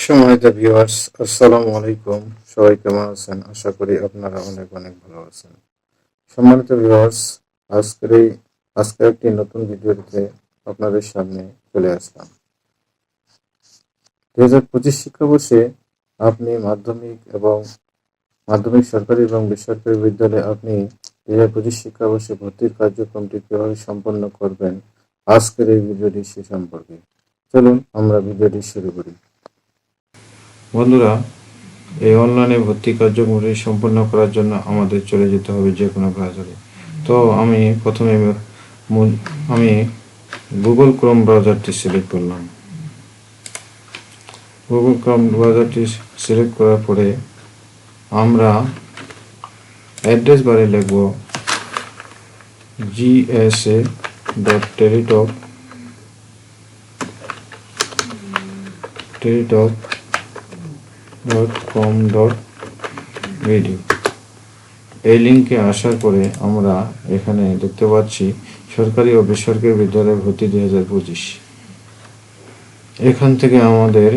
সম্মানিত ভিউয়ার্স, আসসালামু আলাইকুম। সবাই কেমন আছেন? আশা করি আপনারা অনেক অনেক ভালো আছেন। সম্মানিত ভিউয়ার্স, আজকের একটি নতুন ভিডিওতে আপনাদের সামনে চলে আসলাম। 2025 শিক্ষাবর্ষে আপনি মাধ্যমিক সরকারি এবং বেসরকারি বিদ্যালয়ে আপনি 2025 শিক্ষাবর্ষে ভর্তির কার্যক্রমটি কিভাবে সম্পন্ন করবেন, আজকের এই ভিডিওটি সে সম্পর্কে। চলুন আমরা ভিডিওটি শুরু করি। বন্ধুরা, এই অনলাইনে ভর্তি কার্যক্রমটি সম্পন্ন করার জন্য আমাদের চলে যেতে হবে যে কোনো ব্রাউজারে। তো আমি প্রথমে গুগল ক্রোম ব্রাউজারটি সিলেক্ট করলাম। গুগল ক্রোম ব্রাউজারটি সিলেক্ট করার পরে আমরা অ্যাড্রেস বারে লিখব gsa.teletalk.com.bd। এই লিঙ্কে আসার পরে আমরা এখানে দেখতে পাচ্ছি সরকারি ও বেসরকারি বিদ্যালয়ে ভর্তি 2025। এখান থেকে আমাদের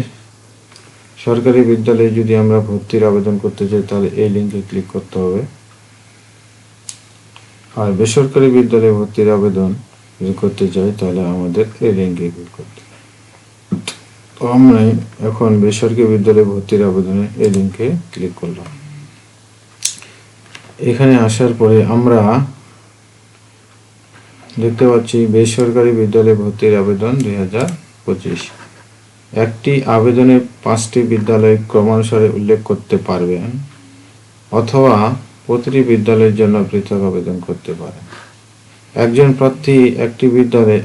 সরকারি বিদ্যালয়ে যদি আমরা ভর্তির আবেদন করতে চাই তাহলে এই লিঙ্কে ক্লিক করতে হবে, আর বেসরকারি বিদ্যালয়ে ভর্তির আবেদন যদি করতে চাই তাহলে আমাদের এই লিঙ্কে ক্লিক করতে হবে। তো আমরা এখন বেসরকারি বিদ্যালয়ে ভর্তির আবেদনে এই লিঙ্কে ক্লিক করলাম। এখানে আসার পরে আমরা দেখতে পাচ্ছি বেসরকারি বিদ্যালয়ে ভর্তির আবেদন 2025। একটি আবেদনে 5টি বিদ্যালয় ক্রমানুসারে উল্লেখ করতে পারবেন, অথবা প্রতিটি বিদ্যালয়ের জন্য পৃথক আবেদন করতে পারেন। একজন প্রার্থী একটি বিদ্যালয়ে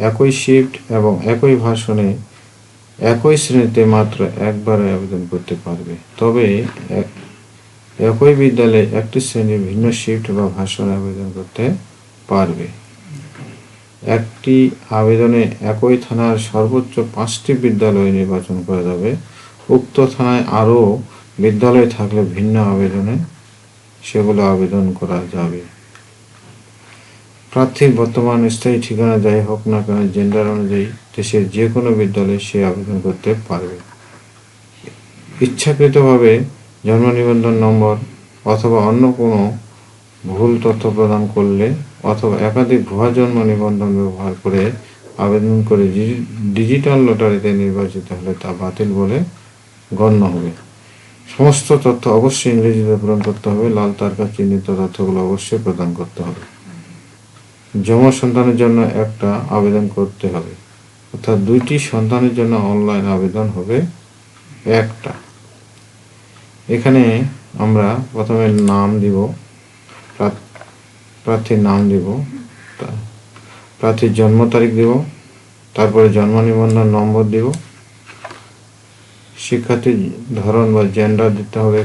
একই শিফট এবং একই ভাষণে একই শ্রেণীতে মাত্র একবার আবেদন করতে পারবে। তবে একই বিদ্যালয়ে একটি শ্রেণীর ভিন্ন শিফট বা ভাষণে আবেদন করতে পারবে। একটি আবেদনে একই থানার সর্বোচ্চ 5টি বিদ্যালয় নির্বাচন করা যাবে। উক্ত থানায় আরও বিদ্যালয় থাকলে ভিন্ন আবেদনে সেগুলো আবেদন করা যাবে। প্রার্থীর বর্তমান স্থায়ী ঠিকানা যাই হোক না কেন, জেন্ডার অনুযায়ী দেশের যে কোনো বিদ্যালয়ে সে আবেদন করতে পারবে। ইচ্ছাকৃতভাবে জন্ম নিবন্ধন নম্বর অথবা অন্য কোনো ভুল তথ্য প্রদান করলে অথবা একাধিক ভুয়া জন্ম নিবন্ধন ব্যবহার করে আবেদন করে ডিজিটাল লটারিতে নির্বাচিত হলে তা বাতিল বলে গণ্য হবে। সমস্ত তথ্য অবশ্যই ইংরেজিতে পূরণ করতে হবে। লাল তারকা চিহ্নিত তথ্যগুলো অবশ্যই প্রদান করতে হবে। যমজ সন্তানের জন্য একটা আবেদন করতে হবে, অর্থাৎ 2টি সন্তানের জন্য অনলাইন আবেদন হবে একটা। এখানে আমরা প্রথমে নাম দিব, প্রার্থীর নাম দিব, প্রার্থীর জন্ম তারিখ দিব, তারপরে জন্ম নিবন্ধন নম্বর দিব, শিক্ষার্থীর ধরন বা জেন্ডার দিতে হবে।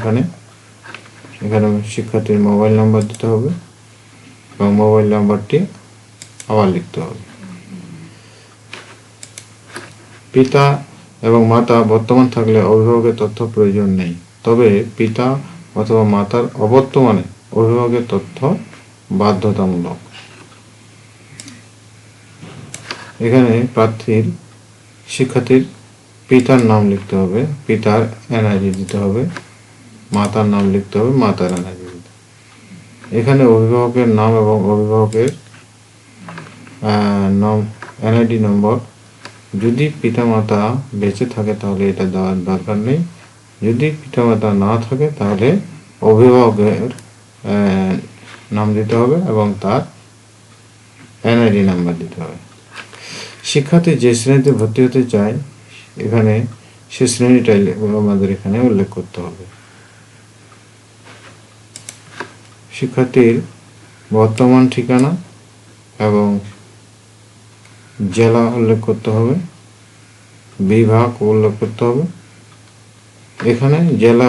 এখানে শিক্ষার্থীর মোবাইল নাম্বার দিতে হবে এবং মোবাইল নাম্বারটি আবার লিখতে হবে। পিতা এবং মাতা বর্তমান থাকলে অভিভাবকের তথ্য প্রয়োজন নেই, তবে পিতা অথবা মাতার অবর্তমানে অভিভাবকের তথ্য বাধ্যতামূলক। এখানে শিক্ষার্থীর পিতার নাম লিখতে হবে, পিতার এনআইডি দিতে হবে, মাতার নাম লিখতে হবে, মাতার এনআইডি দিতে হবে। এখানে অভিভাবকের নাম এবং অভিভাবকের এনআইডি নম্বর, যদি পিতামাতা বেঁচে থাকে তাহলে এটা দেওয়ার দরকার নেই। যদি পিতামাতা না থাকে তাহলে অভিভাবকের নাম দিতে হবে এবং তার এনআইডি নাম্বার দিতে হবে। শিক্ষার্থী যে শ্রেণীতে ভর্তি হতে চায় এখানে সে শ্রেণীটাই আমাদের এখানে উল্লেখ করতে হবে। শিক্ষার্থীর বর্তমান ঠিকানা এবং জেলা উল্লেখ করতে হবে, বিভাগ উল্লেখ করতে হবে। এখানে জেলা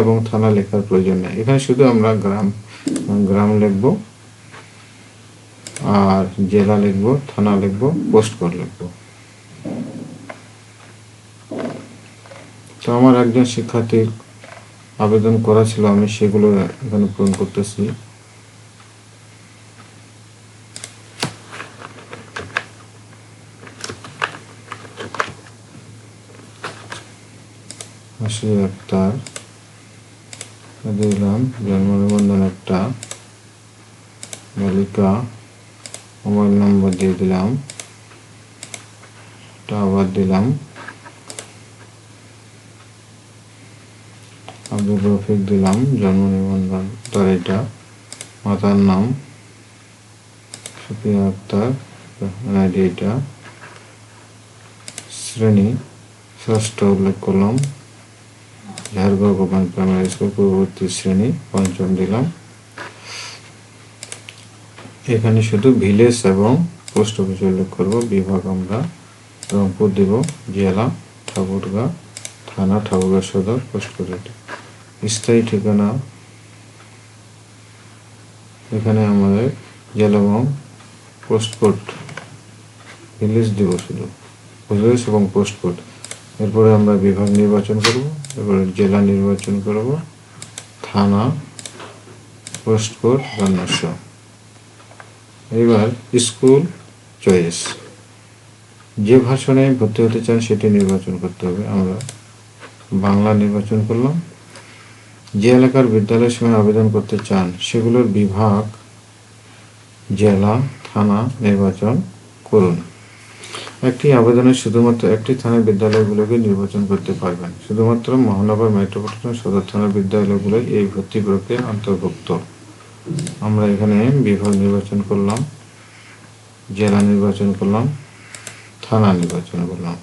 এবং থানা লেখার প্রয়োজন নেই। এখানে শুধু আমরা গ্রাম লিখব, আর জেলা লিখব, থানা লিখব, পোস্ট কোড লিখব। তো আমার একজন শিক্ষার্থীর আবেদন করা ছিল, আমি সেগুলো এখানে পূরণ করতেছি। আশিক আক্তার দিলাম, জন্ম নিবন্ধন একটা, বালিকা, মোবাইল নম্বর দিয়ে দিলাম, আবার দিলাম আব্দুল রফিক দিলাম, জন্ম নিবন্ধন তারিখটা, মাতার নাম সুফিয়া আক্তার, এটা, শ্রেণী ষষ্ঠ উল্লেখ করলাম, ঝাড়গড় গভর্নমেন্ট প্রাইমারি স্কুল পূর্ববর্তী শ্রেণী পঞ্চম দিলাম। এখানে শুধু ভিলেজ এবং পোস্ট অফিস উল্লেখ করবো। বিভাগ আমরা রংপুর দিব, জেলা ঠাকুরগাঁ, থানা ঠাকুরগাঁ সদর, পোস্ট কোড। স্থায়ী ঠিকানা এখানে আমাদের জেলা এবং পোস্ট কোড, ভিলেজ দিব শুধু, ভিলেজ এবং পোস্ট কোড। এরপরে আমরা বিভাগ নির্বাচন করব, এরপরে জেলা নির্বাচন করব, থানা, পোস্ট কোড, রান্নাস। এবার স্কুল চয়েস, যে ভাষণে ভর্তি হতে চান সেটি নির্বাচন করতে হবে। আমরা বাংলা নির্বাচন করলাম। যে এলাকার বিদ্যালয়ের সময় আবেদন করতে চান সেগুলোর বিভাগ, জেলা, থানা নির্বাচন করুন। একটি আবেদনে শুধুমাত্র একটি থানার বিদ্যালয়গুলোকে নির্বাচন করতে পারবেন। শুধুমাত্র মহানগর মেট্রোপলিটন সদর থানার বিদ্যালয়গুলো এই ভর্তি প্রক্রিয়ার অন্তর্ভুক্ত। আমরা এখানে বিভাগ নির্বাচন করলাম, জেলা নির্বাচন করলাম, থানা নির্বাচন করলাম।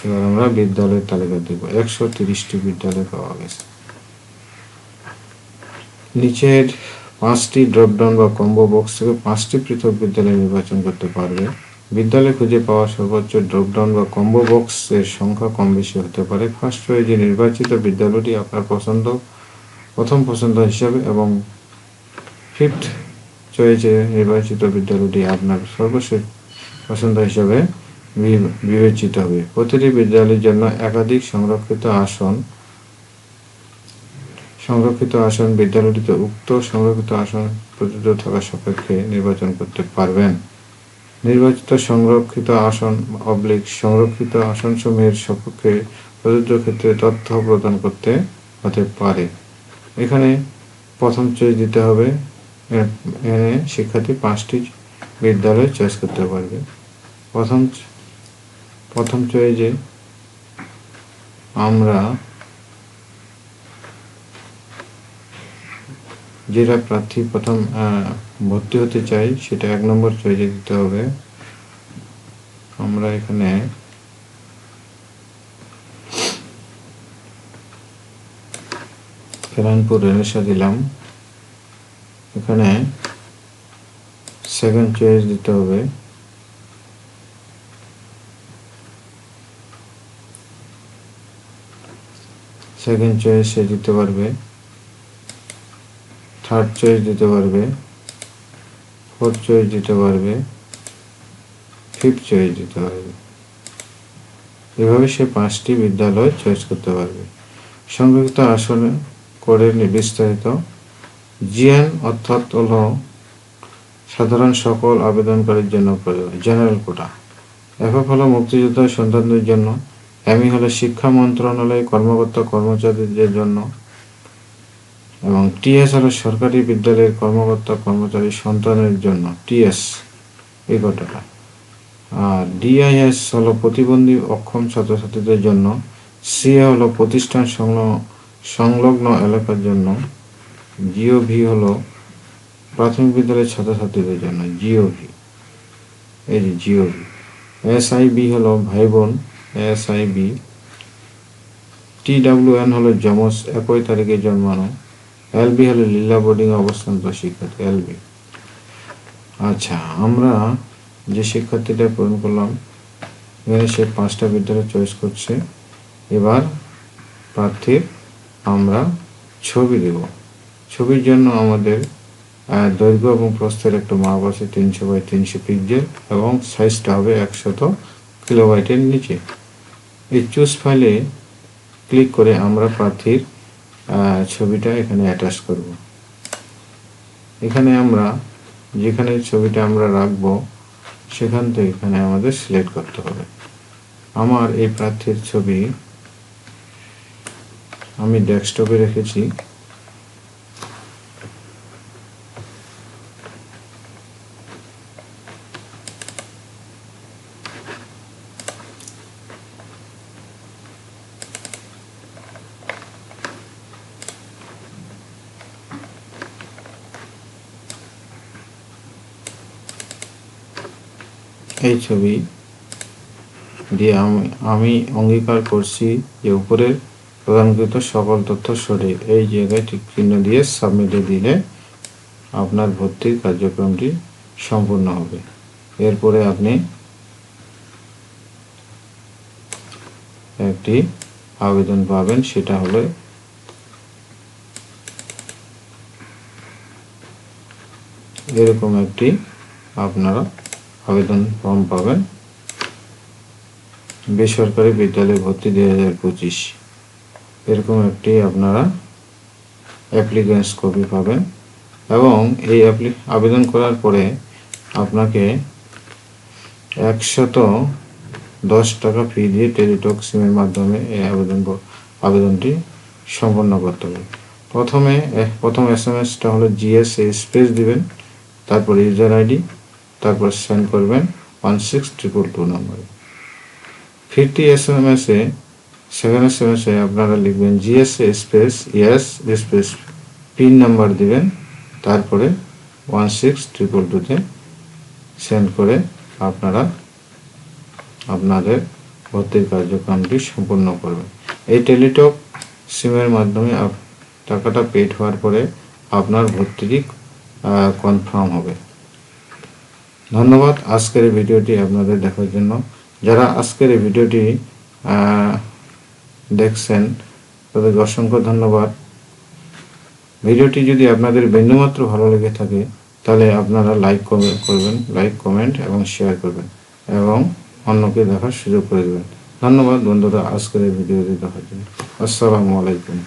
এবার আমরা বিদ্যালয়ের তালিকা দেব। 130টি বিদ্যালয় পাওয়া গেছে। নিচের 5টি ড্রপডাউন বা কম্বো বক্স থেকে 5টি পৃথক বিদ্যালয় নির্বাচন করতে পারবে। বিদ্যালয় খুঁজে পাওয়া সর্বোচ্চ ড্রপডাউন বা কম্বো বক্স এর সংখ্যা কম বেশি হতে পারে। ফার্স্ট চয়েসে নির্বাচিত বিদ্যালয়টি আপনার প্রথম পছন্দ হিসাবে এবং ফিফথ চয়েসে নির্বাচিত বিদ্যালয়টি আপনার সর্বশেষ পছন্দ হিসাবে বিবেচিত হবে। প্রতিটি বিদ্যালয়ের জন্য একাধিক সংরক্ষিত আসন বিদ্যালয়টিতে উক্ত সংরক্ষিত আসন প্রযোজ্য থাকা সাপেক্ষে নির্বাচন করতে পারবেন। নির্বাচিত সংরক্ষিত আসন সংরক্ষিত আসনসমূহের সপক্ষে প্রযোজ্য ক্ষেত্রে তথ্য প্রদান করতে হতে পারে। এখানে প্রথম চয়েস দিতে হবে। এখানে শিক্ষার্থী 5টি বিদ্যালয় চয়েস করতে পারবে। প্রথম চয়েসে আমরা যেটা প্রার্থী প্রথম ভর্তি হতে চাই সেটা 1 নম্বর চয়েসে দিতে হবে। আমরা এখানে কেরানপুর রেনেসা দিলাম। এখানে সেকেন্ড চয়েস দিতে হবে। সেকেন্ড চয়েস সে দিতে পারবে, থার্ড চয়েস দিতে পারবে, ফোর্থ চয়েস দিতে পারবে, ফিফথ চয়েস দিতে পারবে। এভাবে সে 5টি বিদ্যালয় চয়েস করতে পারবে। সংরক্ষিত আসনে করে বিস্তারিত জিএন অর্থাৎ হলো সাধারণ সকল আবেদনকারীর জন্য প্রয়োজন, জেনারেল কোটা। এফএফ হলো মুক্তিযোদ্ধা সন্তানদের জন্য, এমই হলো শিক্ষা মন্ত্রণালয় কর্মকর্তা কর্মচারীদের জন্য, এবং টিএস হলো সরকারি বিদ্যালয়ের কর্মকর্তা কর্মচারী সন্তানের জন্য, টিএস এই কোটাটা। আর ডিআইএস হলো প্রতিবন্ধী অক্ষম ছাত্রছাত্রীদের জন্য, সিএ হলো প্রতিষ্ঠান সংলগ্ন এলাকার জন্য, জিওভি হলো প্রাথমিক বিদ্যালয়ের ছাত্রছাত্রীদের জন্য, জিওভি, এই যে জিওভি। এসআইবি হলো ভাই বোন, এসআইবি। টিডাব্লিউএন হলো যমজ, একই তারিখে জন্মানো। এলবি হলো লীলা বোর্ডিং অবস্থানরত শিক্ষার্থী, এলবি। আচ্ছা, আমরা যে শিক্ষার্থীটা পূরণ করলাম, এখানে সে 5টা বিদ্যালয় চয়েস করছে। এবার প্রার্থীর আমরা ছবি দেব। ছবির জন্য আমাদের দৈর্ঘ্য এবং প্রস্থের একটা মাপ আছে 300x300 পিক্সেল এবং সাইজটা হবে 100 কিলোবাইটের নিচে। এই চুজ ফাইলে ক্লিক করে আমরা প্রার্থীর ছবিটা এখানে অ্যাটাচ করব। এখানে আমরা যেখানে ছবিটা আমরা রাখবো সেখান থেকে এখানে আমাদের সিলেক্ট করতে হবে। আমার এই প্রার্থীর ছবি আমি ডেস্কটপে রেখেছি। এই ছবি দিয়ে আমি অঙ্গীকার করছি যে উপরের প্রদানকৃত সকল তথ্য সঠিক। এই জায়গায় টিক চিহ্ন দিয়ে সাবমিটে দিলে আপনার ভর্তির কার্যক্রমটি সম্পূর্ণ হবে। এরপরে আপনি একটি আবেদন পাবেন, সেটা হলো এরকম একটি আপনারা আবেদন ফর্ম পাবেন, বেসরকারি বিদ্যালয়ে ভর্তি 2025। এরকম একটি আপনারা অ্যাপ্লিকেন্স কপি পাবেন এবং এই আবেদন করার পরে আপনাকে 110 টাকা ফি দিয়ে টেলিটক সিমের মাধ্যমে এই আবেদনটি সম্পন্ন করতে হবে। প্রথম SMS-টা হলো GS স্পেস দিবেন, তারপর ইউজার আইডি, তারপর সেন্ড করবেন 16222 নম্বরে। ফিরতি সেকেন্ড SMS-এ আপনারা লিখবেন GS space yes space pin number দিবেন, তারপরে 16222-তে সেন্ড করে আপনারা আপনাদের ভর্তির কার্যক্রমটি সম্পূর্ণ করবেন। এই টেলিটক সিমের মাধ্যমে টাকাটা পেড হওয়ার পরে আপনার ভর্তিটি কনফার্ম হবে। ধন্যবাদ আজকের এই ভিডিওটি আপনাদের দেখার জন্য। যারা আজকের এই ভিডিওটি দেখছেন তাদেরকে অসংখ্য ধন্যবাদ। ভিডিওটি যদি আপনাদের বিন্দুমাত্র ভালো লেগে থাকে তাহলে আপনারা লাইক কমেন্ট এবং শেয়ার করবেন এবং অন্যকে দেখার সুযোগ করে দেবেন। ধন্যবাদ বন্ধুরা আজকের এই ভিডিওটি দেখার জন্য। আসসালামু আলাইকুম।